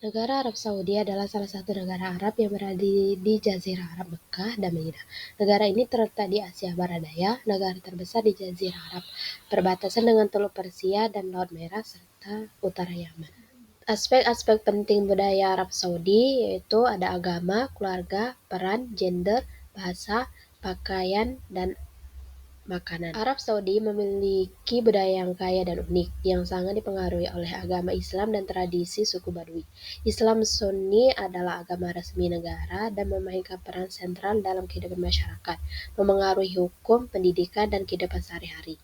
Negara Arab Saudi adalah salah satu negara Arab yang berada di Jazirah Arab Mekah dan Madinah. Negara ini terletak di Asia Barat Daya, negara terbesar di Jazirah Arab, berbatasan dengan Teluk Persia dan Laut Merah serta utara Yaman. Aspek-aspek penting budaya Arab Saudi yaitu ada agama, keluarga, peran, gender, bahasa, pakaian, dan makanan. Arab Saudi memiliki budaya yang kaya dan unik, yang sangat dipengaruhi oleh agama Islam dan tradisi suku Badui. Islam Sunni adalah agama resmi negara dan memainkan peran sentral dalam kehidupan masyarakat, memengaruhi hukum, pendidikan, dan kehidupan sehari-hari.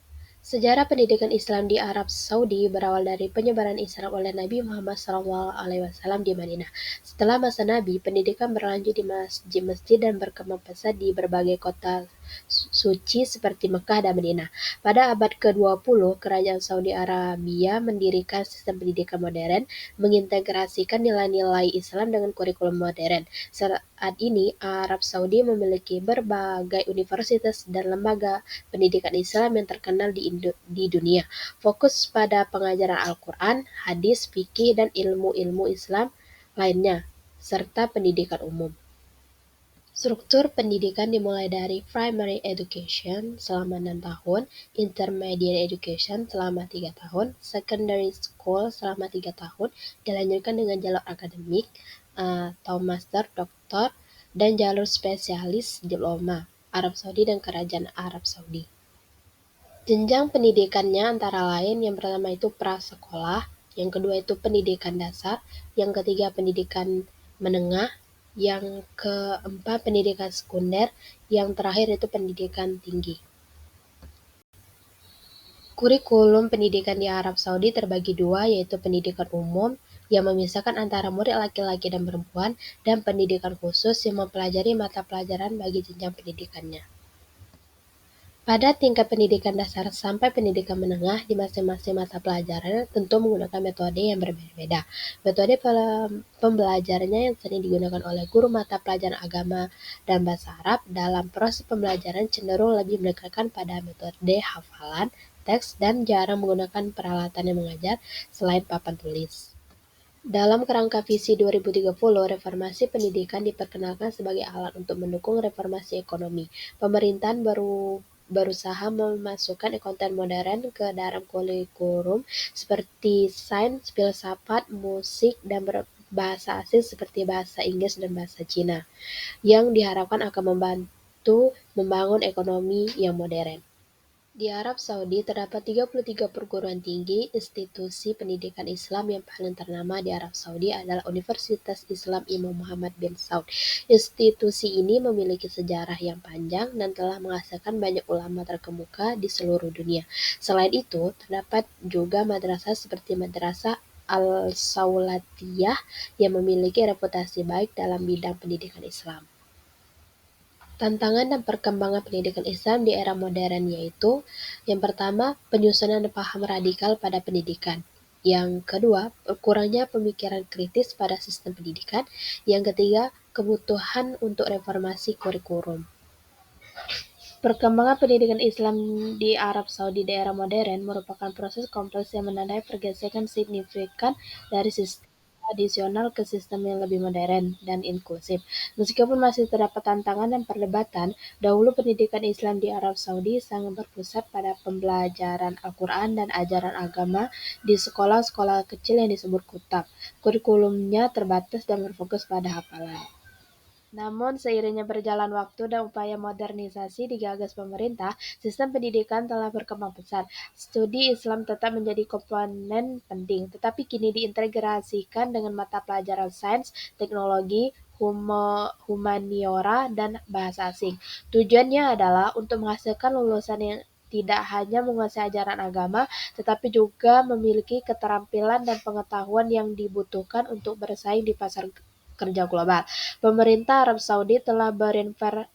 Sejarah pendidikan Islam di Arab Saudi berawal dari penyebaran Islam oleh Nabi Muhammad SAW di Madinah. Setelah masa Nabi, pendidikan berlanjut di masjid-masjid dan berkembang pesat di berbagai kota suci seperti Mekah dan Madinah. Pada abad ke-20, Kerajaan Saudi Arabia mendirikan sistem pendidikan modern, mengintegrasikan nilai-nilai Islam dengan kurikulum modern. Saat ini, Arab Saudi memiliki berbagai universitas dan lembaga pendidikan Islam yang terkenal di dunia, fokus pada pengajaran Al-Quran, hadis, fikih, dan ilmu-ilmu Islam lainnya, serta pendidikan umum. Struktur pendidikan dimulai dari primary education selama 6 tahun, intermediate education selama 3 tahun, secondary school selama 3 tahun, dilanjutkan dengan jalur akademik atau master, doktor, dan jalur spesialis diploma Arab Saudi dan Kerajaan Arab Saudi. Jenjang pendidikannya antara lain yang pertama itu prasekolah, yang kedua itu pendidikan dasar, yang ketiga pendidikan menengah, yang keempat pendidikan sekunder, yang terakhir itu pendidikan tinggi. Kurikulum pendidikan di Arab Saudi terbagi dua, yaitu pendidikan umum yang memisahkan antara murid laki-laki dan perempuan, dan pendidikan khusus yang mempelajari mata pelajaran bagi jenjang pendidikannya. Pada tingkat pendidikan dasar sampai pendidikan menengah di masing-masing mata pelajaran tentu menggunakan metode yang berbeda-beda. Metode pembelajarannya yang sering digunakan oleh guru mata pelajaran agama dan bahasa Arab dalam proses pembelajaran cenderung lebih mendekatkan pada metode hafalan, teks, dan jarang menggunakan peralatan yang mengajar selain papan tulis. Dalam kerangka visi 2030, reformasi pendidikan diperkenalkan sebagai alat untuk mendukung reformasi ekonomi. Pemerintahan berusaha memasukkan konten modern ke dalam kurikulum seperti sains, filsafat, musik, dan bahasa asing seperti bahasa Inggris dan bahasa Cina, yang diharapkan akan membantu membangun ekonomi yang modern. Di Arab Saudi terdapat 33 perguruan tinggi. Institusi pendidikan Islam yang paling ternama di Arab Saudi adalah Universitas Islam Imam Muhammad bin Saud. Institusi ini memiliki sejarah yang panjang dan telah menghasilkan banyak ulama terkemuka di seluruh dunia. Selain itu, terdapat juga madrasah seperti Madrasah Al-Saulatiyah yang memiliki reputasi baik dalam bidang pendidikan Islam. Tantangan dan perkembangan pendidikan Islam di era modern yaitu, yang pertama, penyusunan paham radikal pada pendidikan. Yang kedua, kurangnya pemikiran kritis pada sistem pendidikan. Yang ketiga, kebutuhan untuk reformasi kurikulum. Perkembangan pendidikan Islam di Arab Saudi di era modern merupakan proses kompleks yang menandai pergeseran signifikan dari sistem tradisional ke sistem yang lebih modern dan inklusif. Meskipun masih terdapat tantangan dan perdebatan, dahulu pendidikan Islam di Arab Saudi sangat berpusat pada pembelajaran Al-Quran dan ajaran agama di sekolah-sekolah kecil yang disebut kutab. Kurikulumnya terbatas dan berfokus pada hafalan. Namun, seiringnya berjalan waktu dan upaya modernisasi digagas pemerintah, sistem pendidikan telah berkembang pesat. Studi Islam tetap menjadi komponen penting, tetapi kini diintegrasikan dengan mata pelajaran sains, teknologi, humaniora, dan bahasa asing. Tujuannya adalah untuk menghasilkan lulusan yang tidak hanya menguasai ajaran agama, tetapi juga memiliki keterampilan dan pengetahuan yang dibutuhkan untuk bersaing di pasar kerja global. Pemerintah Arab Saudi telah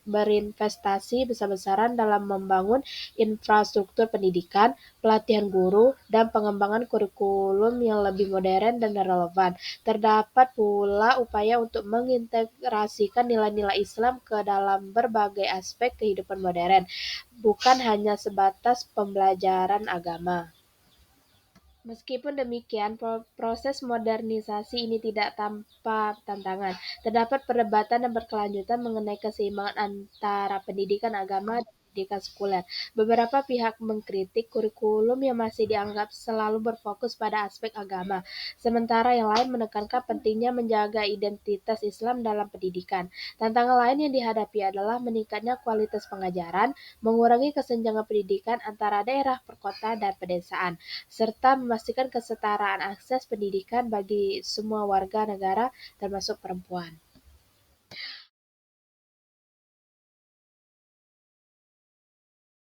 berinvestasi besar-besaran dalam membangun infrastruktur pendidikan, pelatihan guru, dan pengembangan kurikulum yang lebih modern dan relevan. Terdapat pula upaya untuk mengintegrasikan nilai-nilai Islam ke dalam berbagai aspek kehidupan modern, bukan hanya sebatas pembelajaran agama. Meskipun demikian, proses modernisasi ini tidak tanpa tantangan. Terdapat perdebatan dan berkelanjutan mengenai keseimbangan antara pendidikan agama dan pendidikan sekuler. Beberapa pihak mengkritik kurikulum yang masih dianggap selalu berfokus pada aspek agama, sementara yang lain menekankan pentingnya menjaga identitas Islam dalam pendidikan. Tantangan lain yang dihadapi adalah meningkatnya kualitas pengajaran, mengurangi kesenjangan pendidikan antara daerah, perkota, dan pedesaan, serta memastikan kesetaraan akses pendidikan bagi semua warga negara termasuk perempuan.